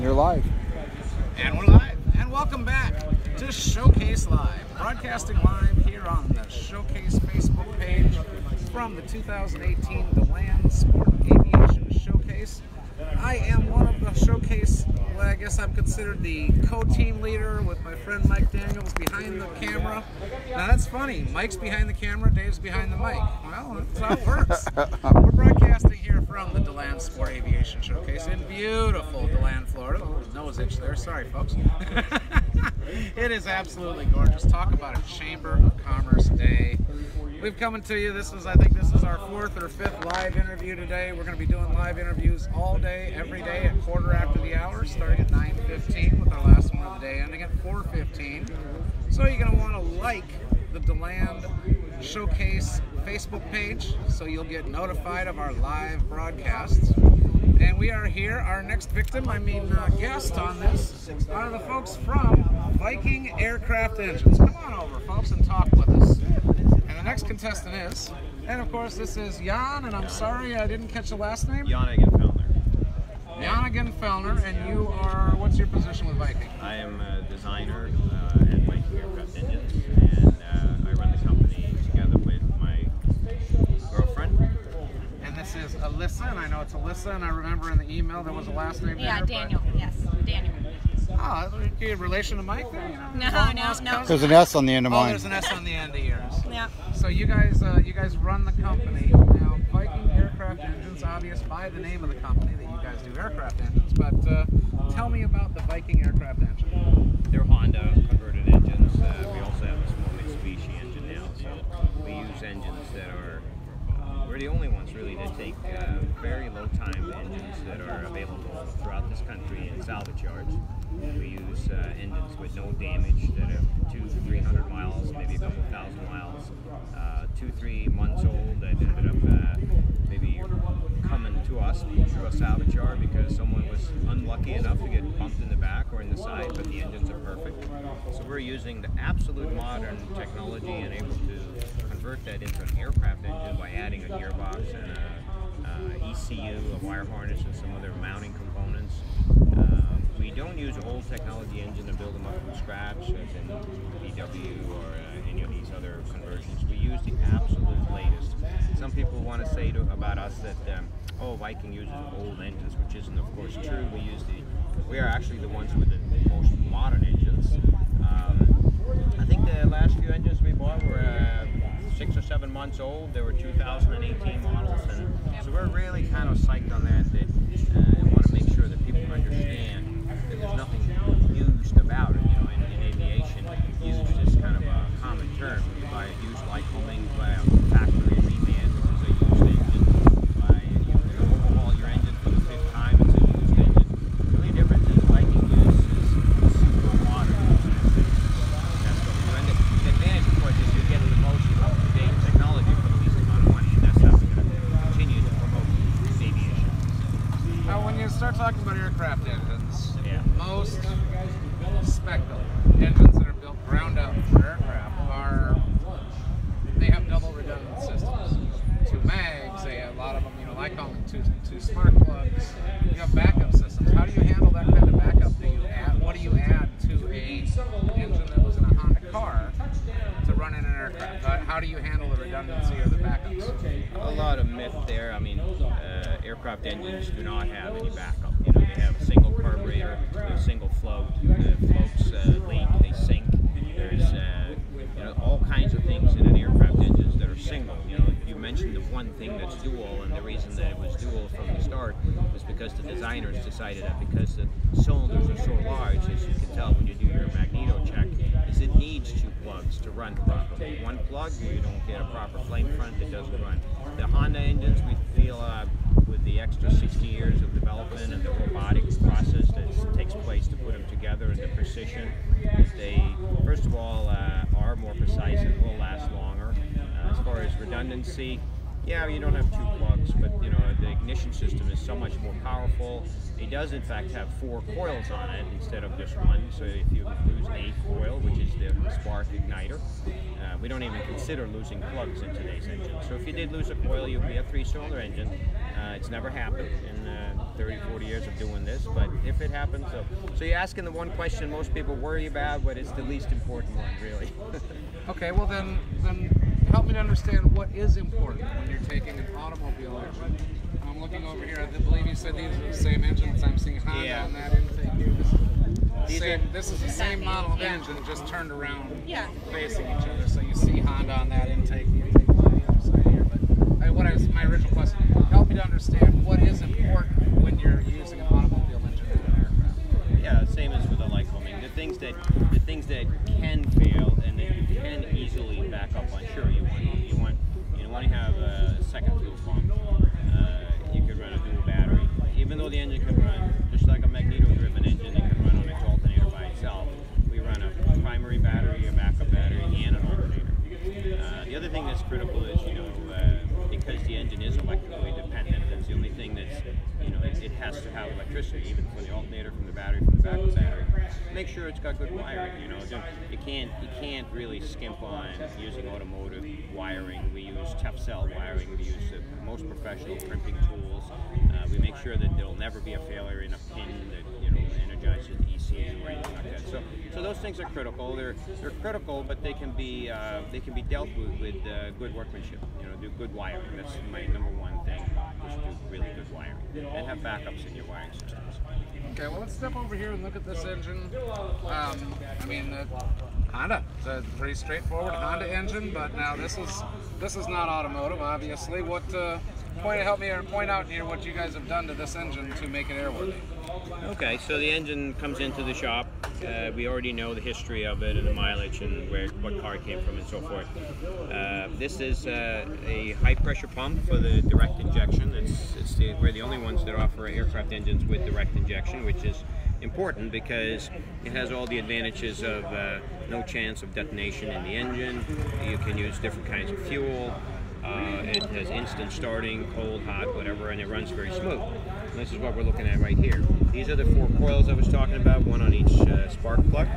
You're live. And we're live. And welcome back to Showcase Live. Broadcasting live here on the Showcase Facebook page from the 2018 DeLand Sport Aviation Showcase. I am one of the Showcase, well, I guess I'm considered the co-team leader with my friend Mike Daniels behind the camera. Now that's funny. Mike's behind the camera, Dave's behind the mic. Well, that's how it works. We're broadcasting here from the DeLand Sport Aviation Showcase in beautiful DeLand, Florida. A little nose itch there. Sorry, folks. It is absolutely gorgeous. Talk about a Chamber of Commerce day. We've come to you. I think this is our 4th or 5th live interview today. We're going to be doing live interviews all day, every day at quarter after the hour, starting at 9:15 with our last one of the day ending at 4:15. So you're going to want to like the DeLand Showcase Facebook page so you'll get notified of our live broadcasts. And we are here. Our next victim, guest on this, are the folks from Viking Aircraft Engines. Come on over, folks, and talk with us. And the next contestant is, and of course this is Jan, and I'm sorry I didn't catch the last name. Janigan Fellner. Janigan Fellner, and you are, what's your position with Viking? I am a designer at Viking Aircraft Engines, and I run the company together with my girlfriend. And this is Alyssa, and I know it's Alyssa, and I remember in the email there was a last name there. Yeah, Daniel, yes, Daniel. Oh, are you in relation to Mike there? You know? No. There's an S on the end of Oh, mine. there's an S on the end of yours. Yeah. So you guys run the company. Now, Viking Aircraft Engines, obvious by the name of the company that you guys do aircraft engines, but tell me about the Viking Aircraft Engine. They're Honda converted engines. We also have a small Mitsubishi engine now, so we use engines that are, we're the only ones really that take very low time engines that are available throughout this country in salvage yards. We use engines with no damage that are 200-300 miles, maybe a couple thousand miles, 2-3 months old that ended up maybe coming to us through a salvage yard because someone was unlucky enough to get bumped in the back or in the side, but the engines are perfect. So we're using the absolute modern technology and able to convert that into an aircraft engine by adding a gearbox and a ECU, a wire harness, and some other mounting components. We don't use an old technology engine to build them up from scratch, as in VW or any of these other conversions. We use the absolute latest. Some people want to say about us that, oh, Viking uses old engines, which isn't, of course, true. We are actually the ones with the most modern engines. I think the last few engines we bought were 6 or 7 months old. They were 2018 models, and so we're really kind of psyched on that. And want to make sure that people understand that there's nothing used about it. You know, in aviation, used is kind of a common term. You buy a used like homing, buy a factory reman, which is a used engine. You overhaul your engine for the 5th time, it's a used engine. The only difference is Viking is super modern. That's what we do. And the advantage, of course, is you're getting the most up-to-date technology for the least amount of money, and that's how we're going to continue to promote aviation. Now, when you start talking about aircraft engines, most spec engines that are built ground up for aircraft they have double redundant systems. 2 mags, they have a lot of them, I call them two spark plugs. You have backup systems. How do you handle that kind of backup? What do you add to a engine that was in a Honda car to run in an aircraft? How do you handle the redundancy or the backups? A lot of myth there. I mean, aircraft engines do not have any backup. They have a single carburetor, a single float. The floats leak, they sink. There's all kinds of things in an aircraft engines that are single. You mentioned the one thing that's dual, and the reason that it was dual from the start was because the designers decided that because the cylinders are so large, as you can tell when you do your magneto check, is it needs 2 plugs to run properly. One plug, you don't get a proper flame front, it doesn't run. The Honda engines, we feel with the extra 60 years of development and the robotics process that takes place to put them together and the precision, they, first of all, are more precise and will last longer. As far as redundancy, Yeah, you don't have 2 plugs, but you know the ignition system is so much more powerful. It does in fact have 4 coils on it instead of just 1. So if you lose an 8th coil, which is the spark igniter, we don't even consider losing plugs in today's engine. So if you did lose a coil, you'd be a 3-cylinder engine. It's never happened in 30, 40 years of doing this, but if it happens, so you're asking the one question most people worry about, but it's the least important one, really. Okay, well then help me to understand what is important when you're taking an automobile engine. I'm looking over here. I believe you said these are the same engines. I'm seeing Honda on that intake here. This is the same model of engine, just turned around, facing each other. So you see Honda on that intake. The intake on the other side here. But my original question? Help me to understand what is important when you're using an automobile engine in an aircraft. Yeah, same as with a Lyco. I mean, the things that can fail and that you can easily back up on. Sure, you want to have a second fuel pump. You could run a dual battery, even though the engine can run just like a magneto-driven engine. It can run on its alternator by itself. We run a primary battery, a backup battery, and an alternator. The other thing that's critical is, because the engine is electrically dependent, that's the only thing that's, it has to have electricity, even for the alternator, from the battery, from the backup battery. Make sure it's got good wiring. You can't really skimp on using automotive wiring. We use tough cell wiring. We use the most professional crimping tools. We make sure that there'll never be a failure in a pin that energizes the ECU or anything like that. So those things are critical. They're critical, but they can be dealt with good workmanship. Do good wiring. That's my number one thing. Just do really good wiring and have backups in your wiring systems. Okay, well let's step over here and look at this engine. Honda. It's a pretty straightforward Honda engine, but now this is not automotive, obviously. Point out here what you guys have done to this engine to make it airworthy. Okay, so the engine comes into the shop. We already know the history of it and the mileage and what car it came from and so forth. This is a high pressure pump for the direct injection. We're the only ones that offer aircraft engines with direct injection, which is important because it has all the advantages of no chance of detonation in the engine. You can use different kinds of fuel. It has instant starting, cold, hot, whatever, and it runs very smooth. And this is what we're looking at right here. These are the 4 coils I was talking about, one on each spark plug.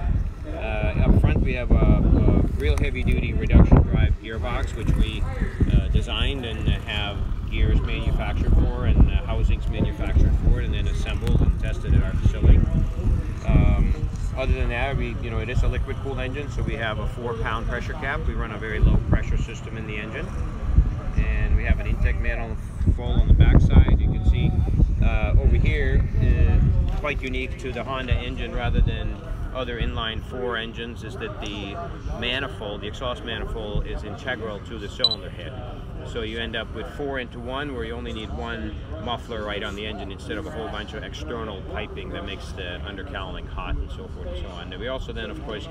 Up front we have a real heavy-duty reduction drive gearbox, which we designed and have gears manufactured for and housings manufactured for it, and then assembled and tested at our facility. Other than that, it is a liquid-cooled engine, so we have a 4-pound pressure cap. We run a very low pressure system in the engine. And we have an intake manifold on the back side. You can see over here, quite unique to the Honda engine rather than other inline 4 engines, is that the exhaust manifold is integral to the cylinder head. So you end up with 4 into 1, where you only need 1 muffler right on the engine instead of a whole bunch of external piping that makes the undercowling hot and so forth and so on. And we also then, of course,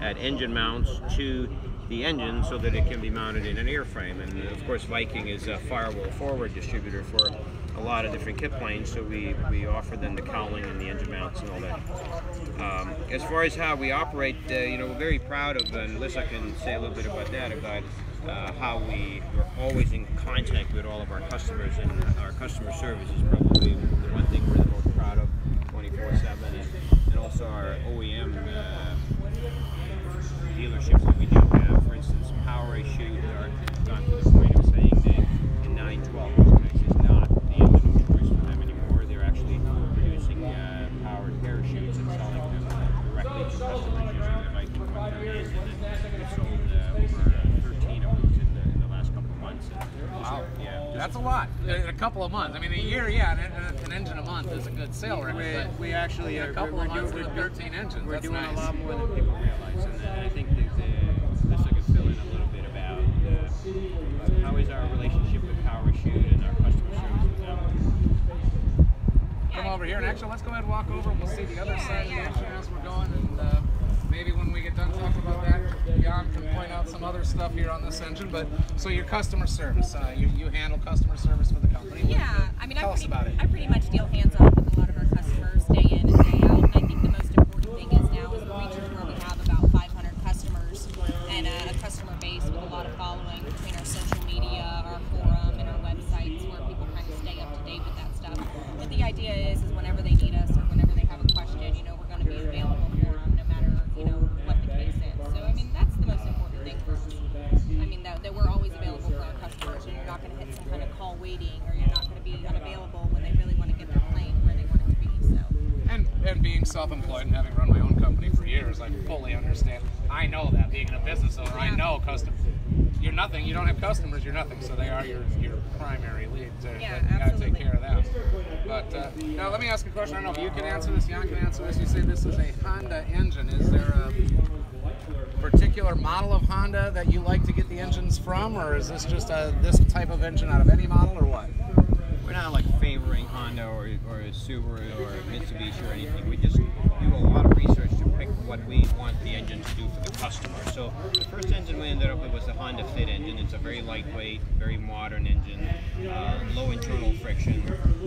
add engine mounts to the engine so that it can be mounted in an airframe. And of course, Viking is a firewall forward distributor for a lot of different kit planes, so we offer them the cowling and the engine mounts and all that. As far as how we operate, we're very proud of, and Alyssa can say a little bit about that, about how we're always in contact with all of our customers, and our customer service is probably the one thing we're the most proud of, 24/7, and also our OEM dealerships that we do have. For instance, Power Shoot are gone to the point of saying that in 912 is not the engine of choice for them anymore. They're actually producing powered parachutes and selling them directly to customers using the Viking 138 engine. We've sold over 13 of them in the last couple of months. Wow. Yeah, that's a lot. In a couple of months. I mean, a year, an engine a month is a good sale record. We actually a couple of months with 13 engines. We're that's doing nice. a lot more than people realize, and I think this I could fill in a little bit about how is our relationship with Power Shoot and our customer service with them. Come over here, and actually, let's go ahead and walk over, and we'll see the other side of the engine as we're going, and maybe when we get done talking about that, Jan can point out some other stuff here on this engine. But so your customer service, you handle customer service for the company. Yeah, Tell us about it. I pretty much deal hands-on with a lot of our customers day in and day out. And I think the most important thing is now is we're reaching where we have about 500 customers and a customer base with a lot of following between our social media, our forum, and and being self-employed and having run my own company for years, I fully understand. I know that being a business owner, I know you're nothing. You don't have customers, you're nothing. So they are your primary leads. Yeah, you got to take absolutely. care of them. But now let me ask a question. I don't know if you can answer this. Jan can answer this. You say this is a Honda engine. Is there a particular model of Honda that you like to get the engines from, or is this just this type of engine out of any model, or what? We're not like favoring Honda or a Subaru or a Mitsubishi or anything. We just do a lot of research to pick what we want the engine to do for the customer. So the first engine we ended up with was the Honda Fit engine. It's a very lightweight, very modern engine, low internal friction,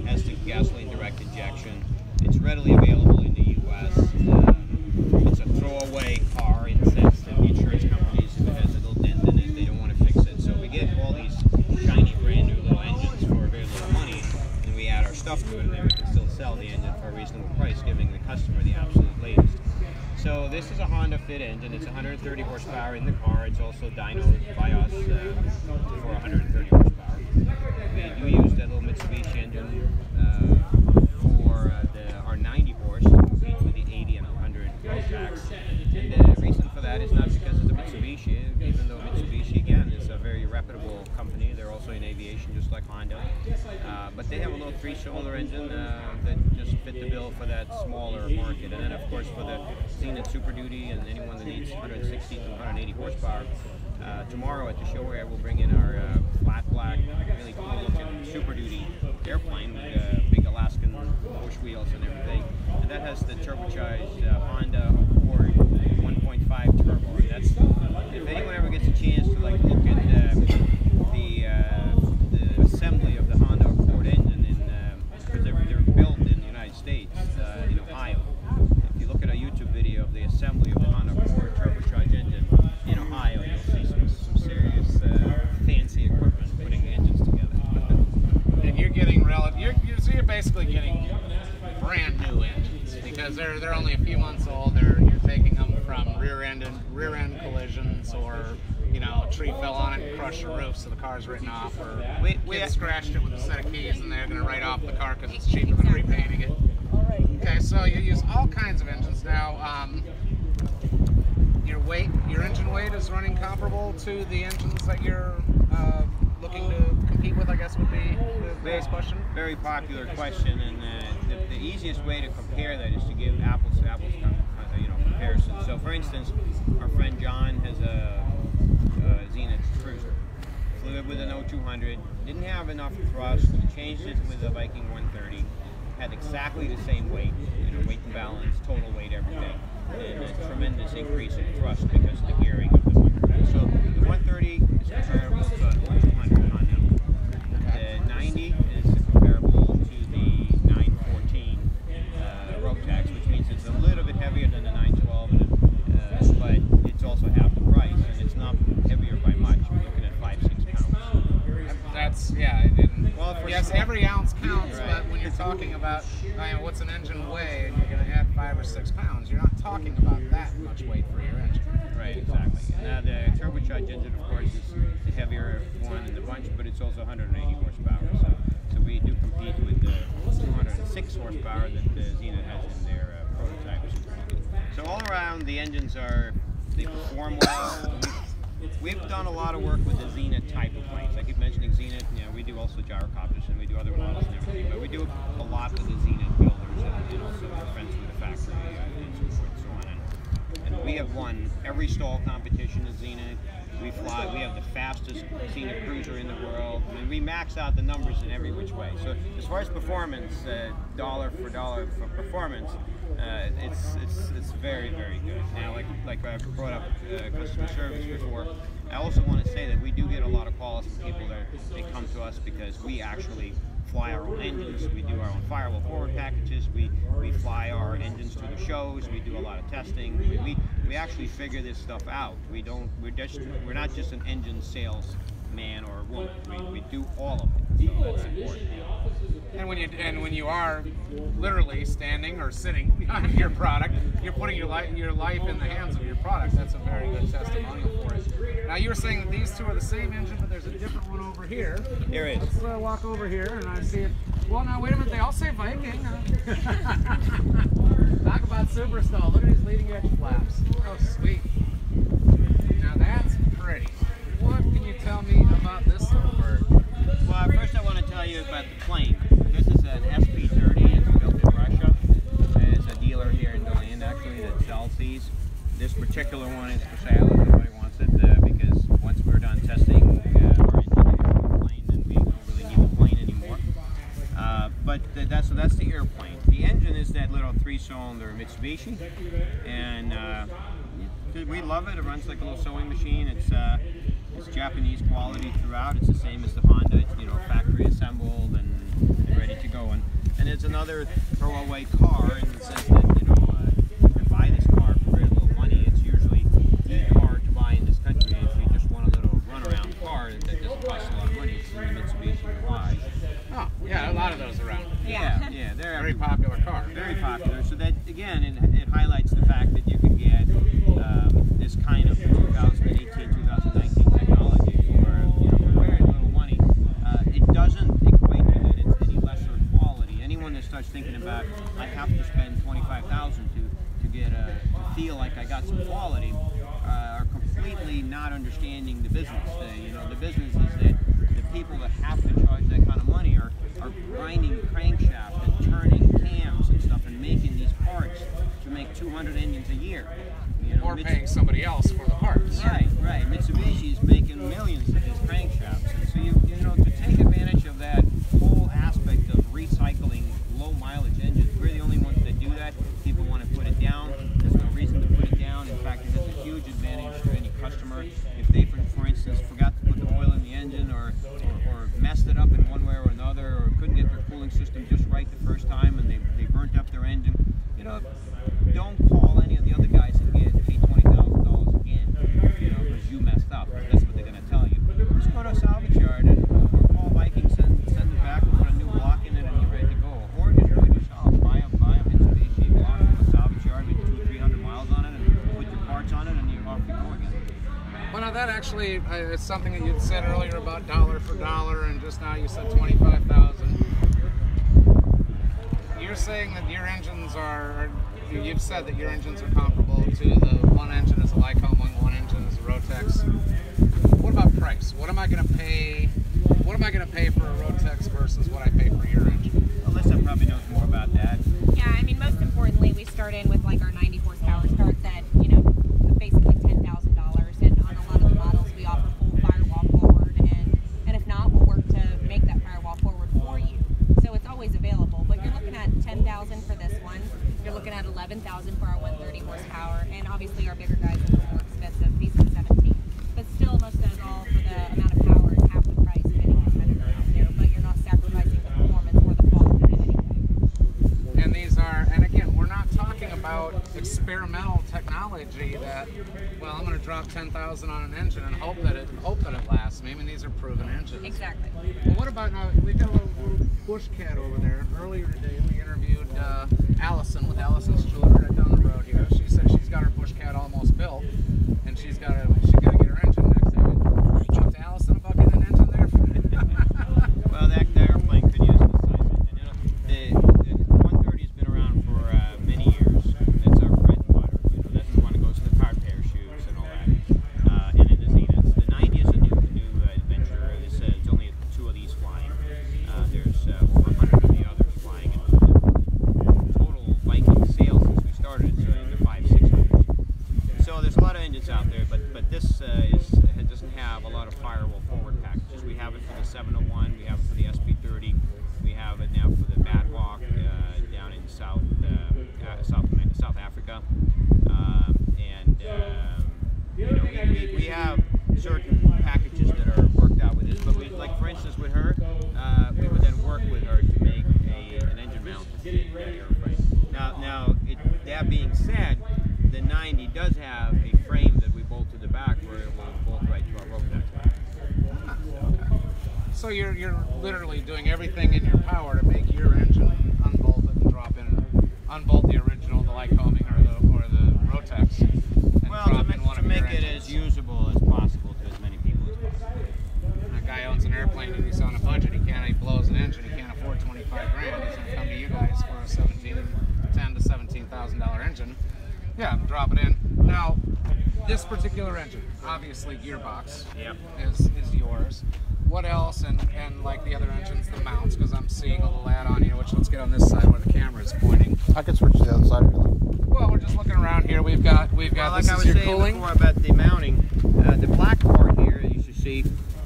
has the gasoline direct injection. It's readily available in the U.S. It's a throwaway car in the sense that the insurance companies, if it has a little dent in it, they don't want to fix it. So we get all these shiny, brand new little engines for very little money, and we add our stuff to it, and then we can still sell the engine for a reasonable price, giving the customer the absolute latest. So this is a Honda Fit engine. It's 130 horsepower in the car. It's also dynoed by us for 130 horsepower. We do use that little Mitsubishi engine for our 90 horse to compete with the 80 and 100 Rotax. And the reason for that is not because it's a Mitsubishi, even though Mitsubishi, again, is a very reputable company. They're also in aviation, just like Honda. But they have a little 3-cylinder engine that just fit the bill for that smaller market. And then, of course, for the Zenith Super Duty and anyone that needs 160 to 180 horsepower, tomorrow at the show area we'll bring in our flat black, really cool looking Super Duty airplane with big Alaskan bush wheels and everything. And that has the turbocharged Honda Accord 1.5 turbo. And that's, if anyone ever gets a chance to like look at the assembly of the Honda Accord engine, because they're built in the United States, in Ohio. If you look at a YouTube video of the assembly of the Honda Accord turbocharged engine in Ohio, you'll see some serious fancy equipment putting engines together. And you're getting so you're basically getting brand new engines because they're only a few months old. You're taking them from rear end collisions, or a tree fell on it and crushed the roof, so the car's written off, or we scratched it with a set of keys and they're going to write off the car because it's cheaper than repainting it. Okay, so you use all kinds of engines now. Your engine weight is running comparable to the engines that you're looking to compete with, I guess would be the base question. Very popular question, and the easiest way to compare that is to give apples to apples comparison. So, for instance, our friend John has a Zenith Cruiser. Flew it with an 0200, didn't have enough thrust, changed it with a Viking 130, had exactly the same weight, weight and balance, total weight, everything, and a tremendous increase in thrust because of the gearing of the 130. So the 130 is comparable to a 200 Continental. The 90 is comparable to the 914 Rotax, which means it's a little bit heavier than the 912, but it's also half the price, and it's not heavier by much. We're looking at 5-6 pounds. That's yes, every ounce counts, right. But when you're talking about what's an engine weigh, and you're going to add 5 or 6 pounds, you're not talking about that much weight for your engine. Right, exactly. Now the turbocharged engine, of course, is the heavier one in the bunch, but it's also 180 horsepower. So we do compete with the 206 horsepower that the Zenith has in their prototype. So all around, the engines they perform well. We've done a lot of work with the Zenith type of planes. I keep mentioning Zenith. We do also gyrocopters and we do other models and everything, but we do a lot with the Zenith builders and also we're friends with the factory and so forth and so on. And we have won every stall competition at Zenith. We have the fastest Zenith cruiser in the world. I mean, we max out the numbers in every which way. So as far as performance, dollar for dollar for performance, it's very, very good. Now, like I brought up customer service before, I also want to say that we do get a lot of calls from people that they come to us because we actually fly our own engines. We do our own firewall forward packages. We fly our engines to the shows. We do a lot of testing. We actually figure this stuff out. We're not just an engine sales man or woman. We do all of it. So that's important. And when you are literally standing or sitting on your product, you're putting your life in the hands of your product. That's a very good testimonial for it. Now you were saying that these two are the same engine, but there's a different one over here. There is. Let's walk over here and I see it. Well, now wait a minute. They all say Viking. super stall. Look at these leading edge flaps. Oh, sweet. Now that's pretty. What can you tell me about this little bird? Well, first I want to tell you about the plane. This is an SP30. It's built in Russia. There's a dealer here in DeLand actually that sells these. This particular one is for sale if anybody wants it, because once we're done testing our engine and the plane, then we don't really need the plane anymore. So that's the airplane. The engine is that little 3-cylinder Mitsubishi, and we love it. It runs like a little sewing machine. It's Japanese quality throughout. It's the same as the Honda. It's, you know, factory assembled and ready to go. And it's another throwaway car in the sense that, you know, you can buy this car for very little money. It's usually the car to buy in this country if you just want a little runaround car that doesn't cost a lot of money. It's the Mitsubishi Y. Oh, yeah, a lot of those around. Yeah, they're Very popular car. very popular. So that, again, it highlights the fact that you can get this kind of 2018, 2019 technology for, you know, very little money. It doesn't equate to that it's any lesser quality. Anyone that starts thinking about, I have to spend $25,000 to get to feel like I got some quality, are completely not understanding the business. You know, the business is that the people that have to charge that kind of money are grinding crankshaft and turning cams and stuff and making these parts to make 200 engines a year. You know, Or paying somebody else for the parts. Right. Mitsubishi's making millions of these crankshafts, and so you know, to take advantage of that whole aspect of recycling low mileage engines, we're the only ones that do that. People want to put it down. There's no reason to put it down. In fact, it has a huge advantage to any customer if they, for instance, forgot to put the oil in the engine or messed it up in one way or another, or couldn't get their cooling system just right the first time and they burnt up their engine. You know, don't call any of the other guys and get paid $20,000 again, you know, because you messed up. That's what they're going to tell you. Just go to a salvage yard and or call Viking, send it back, and put a new block in it, and you're ready to go. Or just do it yourself. Buy a Mitsubishi block from a salvage yard with 200-300 miles on it, and put your parts on it, and you're off you go again. Well, now that actually is something that you'd said earlier about dollar for dollar, and just now you said 25,000. You're saying that your engines are, you've said that your engines are comparable to the one engine is a Lycoming, one engine is a Rotex. What about price? What am I going to pay? What am I going to pay for a Rotex versus what I pay for your engine? Alyssa probably knows more about that. Yeah, I mean, most importantly, we start in with like our 90 horsepower starts at, you know, basically $10,000, and on a lot of the models we offer full firewall forward, and if not, we'll work to make that firewall forward for you. So it's always available, but you're looking at $10,000 for this one. You're looking at $11,000 for our 130 horsepower, and obviously our bigger guys are a little more expensive. These are 17, but still, most of those all for the amount of power is half the price of any competitor out there. But you're not sacrificing the performance or the quality in any way. And these are, and again, we're not talking about experimental technology that, well, I'm going to drop 10,000 on an engine and hope that it lasts. I mean, these are proven engines. Exactly. Well, what about now? We've got a little bush cat over there. Earlier today, we interviewed Allison with Allison's Jeweler right down the road here. She said she's got her bush cat almost built, and she's got to get her engine next time. Reach out to Allison about getting an engine there. Well, that airplane could use this size engine. You know, the 130 has been around for many years. That's our bread and butter. You know, that's the one that goes in the car parachutes and all that. And in the Zeniths. The 90 is a new adventure. It's only 2 of these flying. There's 400 of the others flying. And total Viking sales since we started is in the 500-600. So there's a lot of engines out there, but this doesn't have a lot of firewall forward packages. We have it for the 701, we have it for the SP30, we have it now for the Batwalk down in South Africa, you know, we have certain packages that are worked out with this. But we, like for instance with her, we would then work with her to make an engine mount airframe. Now that being said, the 90 does have a frame that we bolt to the back where it will bolt right to our rope neck. So you're literally doing everything in your power to make your engine unbolt it and drop in, unbolt the original, the Lycoming or the Rotex, and Well, drop to in one of make your it engines. as usable as possible to as many people as possible. A guy owns an airplane and he's on a budget. He blows an engine. He can't afford 25 grand. He's going to come to you guys for a 10 to $17,000 $10,000 engine, yeah, drop it in. Now, this particular engine, obviously gearbox, Yep. is yours. What else, and like the other engines, the mounts, because I'm seeing a little add-on here, which let's get on this side where the camera is pointing. I can switch to the other side if you like. Well, we're just looking around here. We've got Well, like this I is was your saying cooling. before about the mounting, the black part here that you should see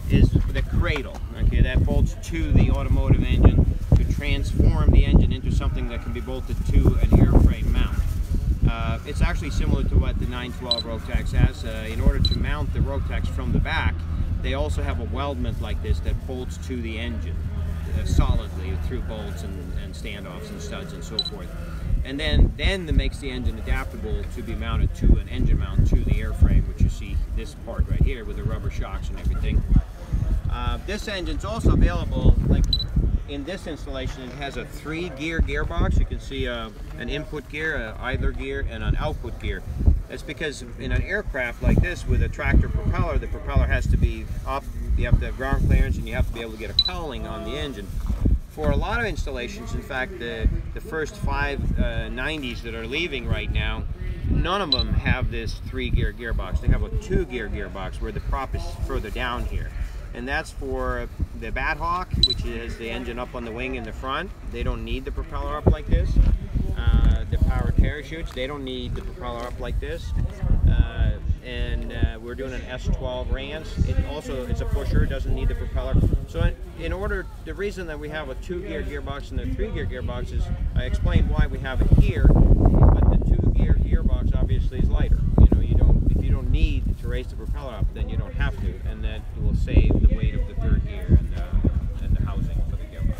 is the cradle. Okay, that bolts to the automotive engine to transform the engine into something that can be bolted to an airframe mount. It's actually similar to what the 912 Rotax has. In order to mount the Rotax from the back, they also have a weldment like this that bolts to the engine solidly through bolts and standoffs and studs and so forth. And then that makes the engine adaptable to be mounted to an engine mount to the airframe, which you see this part right here with the rubber shocks and everything. This engine's also available, like in this installation, it has a 3-gear gearbox. You can see an input gear, an idler gear, and an output gear. That's because in an aircraft like this with a tractor propeller, the propeller has to be up, you have to have ground clearance, and you have to be able to get a cowling on the engine. For a lot of installations, in fact, the first 5 90s that are leaving right now, none of them have this 3-gear gearbox. They have a 2-gear gearbox where the prop is further down here. And that's for the Bat Hawk, which has the engine up on the wing in the front. They don't need the propeller up like this. The powered parachutes, they don't need the propeller up like this. We're doing an S12 Rance. It's a pusher, it doesn't need the propeller. So the reason that we have a 2-gear gearbox and a 3-gear gearbox is, I explained why we have it here, but the 2-gear gearbox obviously is lighter. If you don't need to raise the propeller up, then you don't have to, and that will save the weight of the 3rd gear and the housing for the gearbox.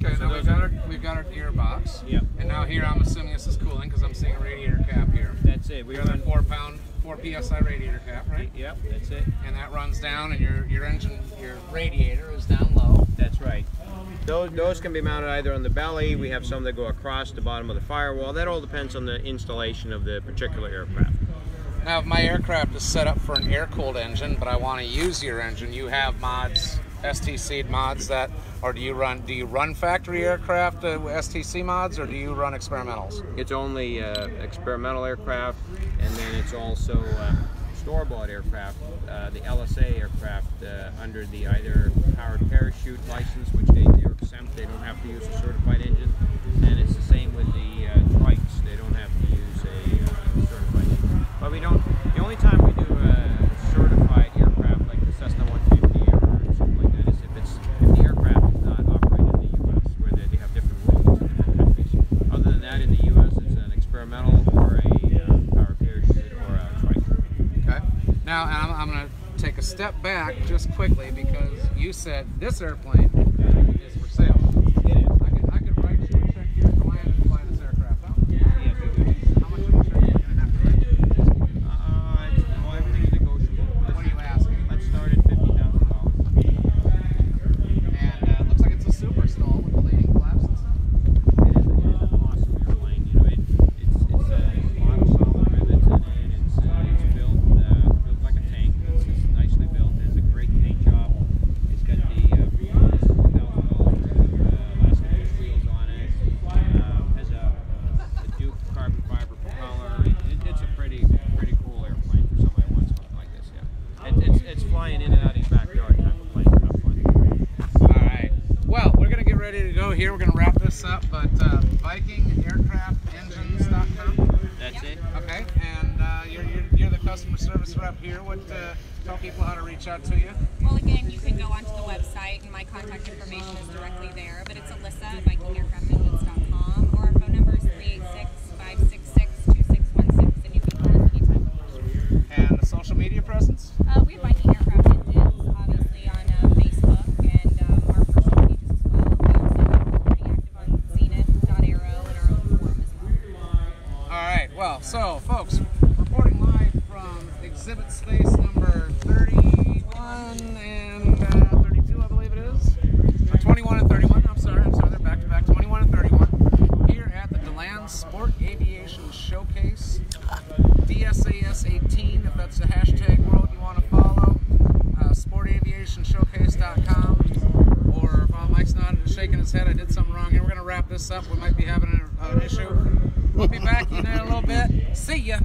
Okay, So now we've got our gearbox. Yep. And now here I'm assuming this is cooling because I'm seeing a radiator cap here. That's it. We got a 4 PSI radiator cap, right? Yep, that's it. And that runs down, and your engine, your radiator is down low. That's right. Those can be mounted either on the belly. We have some that go across the bottom of the firewall. That all depends on the installation of the particular aircraft. Now, if my aircraft is set up for an air-cooled engine, but I want to use your engine, you have mods, STC mods that, or do you run factory aircraft STC mods, or do you run experimentals? It's only experimental aircraft, and then it's also store-bought aircraft, the LSA aircraft under the either powered parachute license, which they're exempt, they don't have to use a certified engine, and it's the same with the trikes, they don't have to use a certified engine. But we don't, the only time we do a certified aircraft like the Cessna 150 or something like that is if the aircraft is not operated in the U.S., where they have different rules in different countries. Other than that, in the U.S., it's an experimental or a powered parachute or a trike. Okay. Now, I'm going to take a step back just quickly because you said this airplane is for sale. It is. I could write you a check here to land and fly this aircraft out. Yes, we do. How much of a check are you going to have to write? Everything is negotiable. What are you asking? Let's start at $50,000. And it looks like it's a super stall with the leading flaps and stuff. It is an awesome airplane. It's a lot of solid rivets in it. It's built like a tank. It's nicely built. It has a great paint job. It's got the $4,000 Alaska wheels on it. Has a Duke carbon fiber propeller. It's a pretty cool airplane for somebody who wants something like this. Yeah, it's flying in and out of your backyard type of plane. Tough fun. All right. Well, we're going to get ready to go here. We're going to wrap this up, but Viking Aircraft Engines.com. That's it. Okay. And you're the customer service rep here. Tell people how to reach out to you. Well, again, you can go onto the website, and my contact information is directly there. But it's Alyssa at VikingAircraftEngines.com, or our phone number is 386-566-2616, and you can call us anytime. And the social media presence? We have Viking Aircraft Engines, obviously, on Facebook, and our personal pages as well. We also are pretty active on Zenith.aero and our own forum as well. All right. Well, so, folks, reporting live from exhibit space number 31 and 32, I believe it is. Or 21 and 31. I'm sorry, they're back to back. 21 and 31. Here at the DeLand Sport Aviation Showcase. DSAS18, if that's the hashtag world you want to follow. SportAviationShowcase.com. Or if Mike's nodding and shaking his head, I did something wrong here. We're going to wrap this up. We might be having an issue. We'll be back in a little bit. See ya.